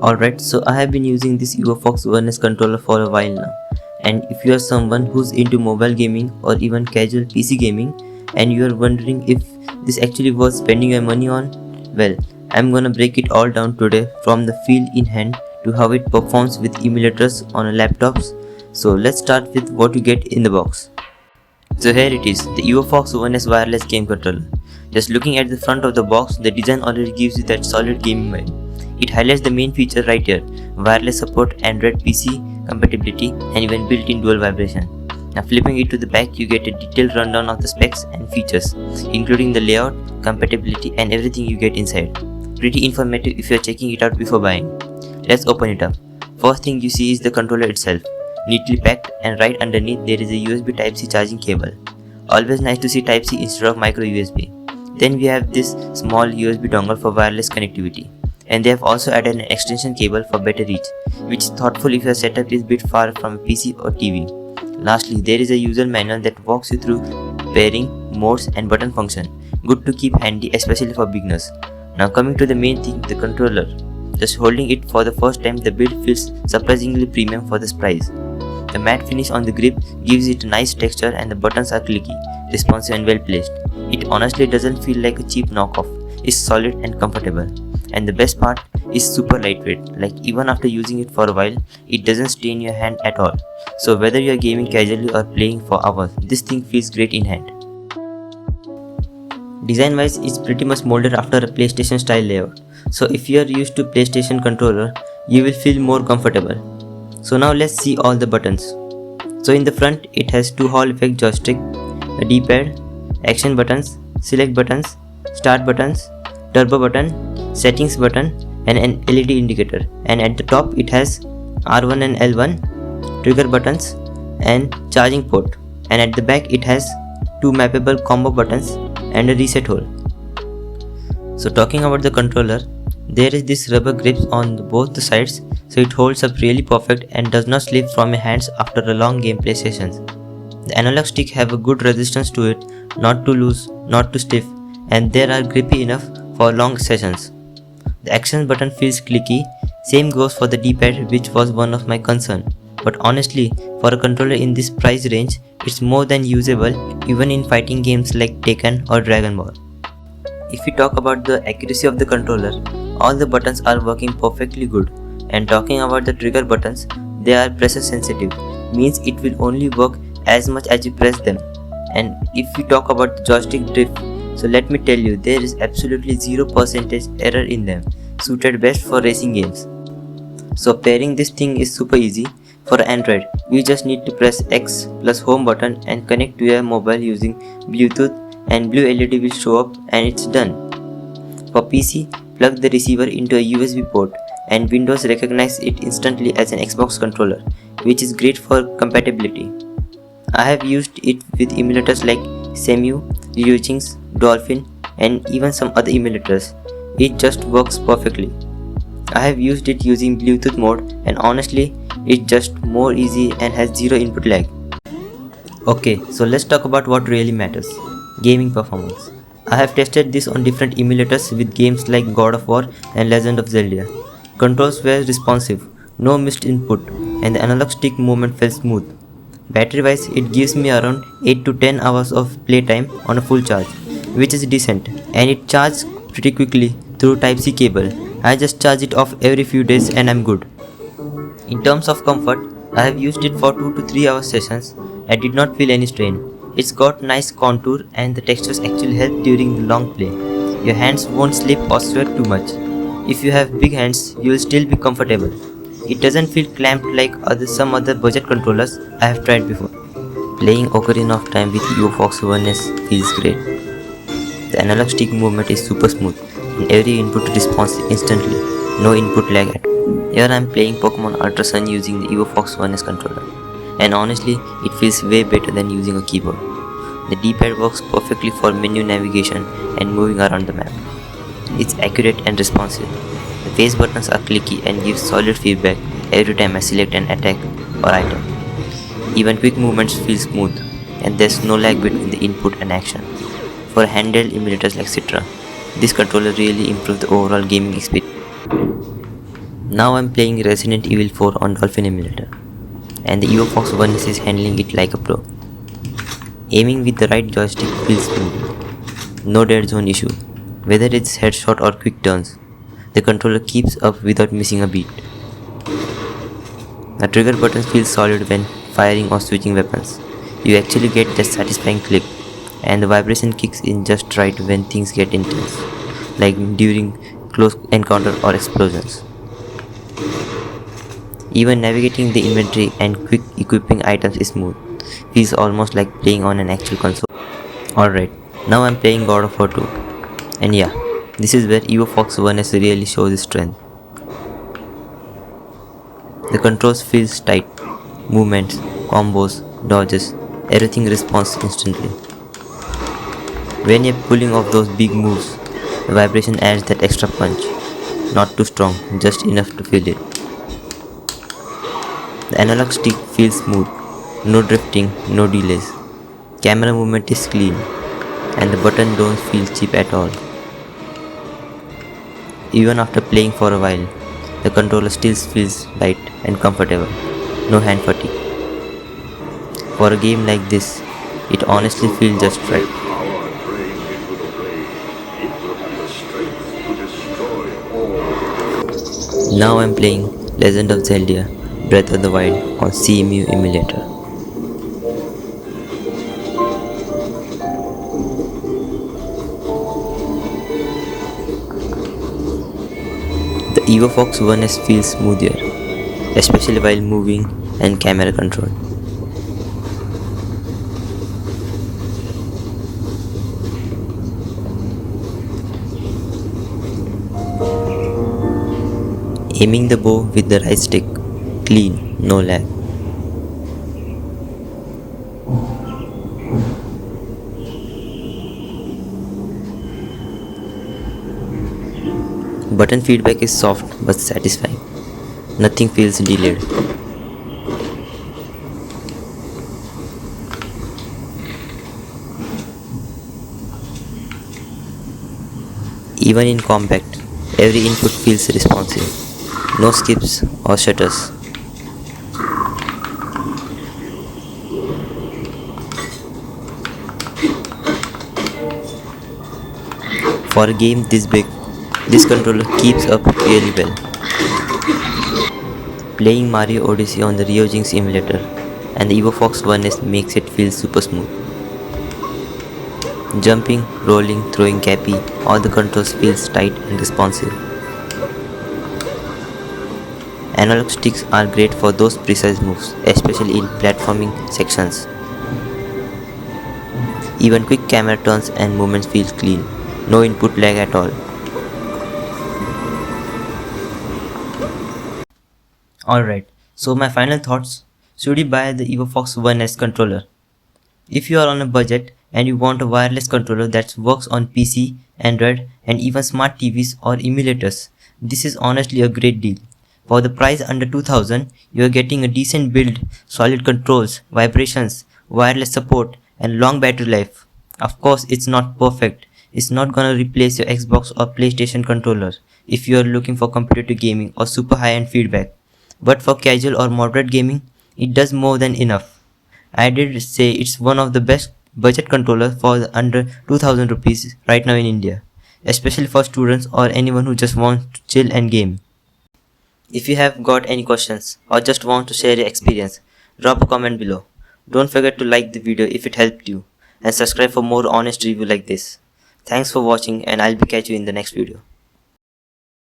Alright, so I have been using this EvoFox One S controller for a while now. And if you are someone who's into mobile gaming or even casual PC gaming and you are wondering if this actually worth spending your money on, well, I'm gonna break it all down today from the feel in hand to how it performs with emulators on laptops. So let's start with what you get in the box. So here it is, the EvoFox One S wireless game controller. Just looking at the front of the box, the design already gives you that solid gaming vibe. It highlights the main feature right here, wireless support, Android PC compatibility and even built-in dual vibration. Now flipping it to the back, you get a detailed rundown of the specs and features, including the layout, compatibility and everything you get inside. Pretty informative if you are checking it out before buying. Let's open it up. First thing you see is the controller itself, neatly packed, and right underneath there is a USB Type-C charging cable. Always nice to see Type-C instead of micro USB. Then we have this small USB dongle for wireless connectivity. And they have also added an extension cable for better reach, which is thoughtful if your setup is a bit far from a PC or TV. Lastly, there is a user manual that walks you through pairing, modes and button function. Good to keep handy, especially for beginners. Now coming to the main thing, the controller. Just holding it for the first time, the build feels surprisingly premium for this price. The matte finish on the grip gives it a nice texture and the buttons are clicky, responsive and well placed. It honestly doesn't feel like a cheap knockoff. It's solid and comfortable. And the best part is super lightweight, like even after using it for a while, it doesn't stain your hand at all. So whether you are gaming casually or playing for hours, this thing feels great in hand. Design wise, it's pretty much molded after a PlayStation style layout. So if you are used to PlayStation controller, you will feel more comfortable. So now let's see all the buttons. So in the front, it has two Hall effect joystick, a D-pad, action buttons, select buttons, start buttons, turbo button, settings button and an LED indicator, and at the top it has R1 and L1 trigger buttons and charging port, and at the back it has two mappable combo buttons and a reset hole. So talking about the controller, there is this rubber grips on both the sides, so it holds up really perfect and does not slip from your hands after a long gameplay sessions. The analog stick have a good resistance to it, not too loose, not too stiff, and they are grippy enough for long sessions. The action button feels clicky, same goes for the D-pad, which was one of my concern. But honestly, for a controller in this price range, it's more than usable even in fighting games like Tekken or Dragon Ball. If we talk about the accuracy of the controller, all the buttons are working perfectly good. And talking about the trigger buttons, they are pressure sensitive, means it will only work as much as you press them. And if we talk about the joystick drift, so let me tell you, there is absolutely 0% error in them, suited best for racing games. So pairing this thing is super easy. For Android, you just need to press X plus home button and connect to your mobile using Bluetooth, and blue LED will show up and it's done. For PC, plug the receiver into a USB port and Windows recognize it instantly as an Xbox controller, which is great for compatibility. I have used it with emulators like Cemu, Ryujinx, Dolphin and even some other emulators. It just works perfectly. I have used it using Bluetooth mode and honestly, it's just more easy and has zero input lag. Okay, so let's talk about what really matters, gaming performance. I have tested this on different emulators with games like God of War and Legend of Zelda. Controls were responsive, no missed input, and the analog stick movement felt smooth. Battery wise, it gives me around 8 to 10 hours of playtime on a full charge, which is decent, and it charges pretty quickly through Type-C cable. I just charge it off every few days and I'm good. In terms of comfort, I have used it for 2 to 3 hour sessions and did not feel any strain. It's got nice contour and the textures actually help during the long play. Your hands won't slip or sweat too much. If you have big hands, you will still be comfortable. It doesn't feel clamped like some other budget controllers I have tried before. Playing Ocarina of Time with EvoFox One S feels great. The analog stick movement is super smooth and every input responds instantly, no input lag at all. Here I am playing Pokémon Ultra Sun using the EvoFox One S controller, and honestly it feels way better than using a keyboard. The D-pad works perfectly for menu navigation and moving around the map. It's accurate and responsive. The face buttons are clicky and give solid feedback every time I select an attack or item. Even quick movements feel smooth and there's no lag between the input and action. For handheld emulators like Citra, this controller really improves the overall gaming experience. Now I'm playing Resident Evil 4 on Dolphin emulator, and the EvoFox One S is handling it like a pro. Aiming with the right joystick feels smooth, no dead zone issue. Whether it's headshot or quick turns, the controller keeps up without missing a beat. The trigger buttons feel solid when firing or switching weapons. You actually get that satisfying click, and the vibration kicks in just right when things get intense, like during close encounter or explosions. Even navigating the inventory and quick equipping items is smooth. Feels almost like playing on an actual console. Alright, now I'm playing God of War 2. And yeah, this is where EvoFox One S really shows its strength. The controls feels tight. Movements, combos, dodges, everything responds instantly. When you're pulling off those big moves, the vibration adds that extra punch. Not too strong, just enough to feel it. The analog stick feels smooth, no drifting, no delays. Camera movement is clean, and the buttons don't feel cheap at all. Even after playing for a while, the controller still feels light and comfortable, no hand fatigue. For a game like this, it honestly feels just right. Now I'm playing Legend of Zelda Breath of the Wild on CMU emulator. The EvoFox One S feels smoother, especially while moving and camera control. Aiming the bow with the right stick, clean, no lag. Button feedback is soft but satisfying. Nothing feels delayed. Even in combat, every input feels responsive. No skips or shutters. For a game this big, this controller keeps up really well. Playing Mario Odyssey on the Ryujinx emulator and the EvoFox One S makes it feel super smooth. Jumping, rolling, throwing cappy, all the controls feels tight and responsive. Analog sticks are great for those precise moves, especially in platforming sections. Even quick camera turns and movements feel clean, no input lag at all. Alright, so my final thoughts. Should you buy the EvoFox One S controller? If you are on a budget and you want a wireless controller that works on PC, Android and even smart TVs or emulators, this is honestly a great deal. For the price under 2000, you are getting a decent build, solid controls, vibrations, wireless support and long battery life. Of course, it's not perfect. It's not gonna replace your Xbox or PlayStation controller if you are looking for competitive gaming or super high-end feedback. But for casual or moderate gaming, it does more than enough. I did say it's one of the best budget controllers for the under 2000 rupees right now in India, especially for students or anyone who just wants to chill and game. If you have got any questions or just want to share your experience, drop a comment below. Don't forget to like the video if it helped you and subscribe for more honest review like this. Thanks for watching and I'll be catch you in the next video.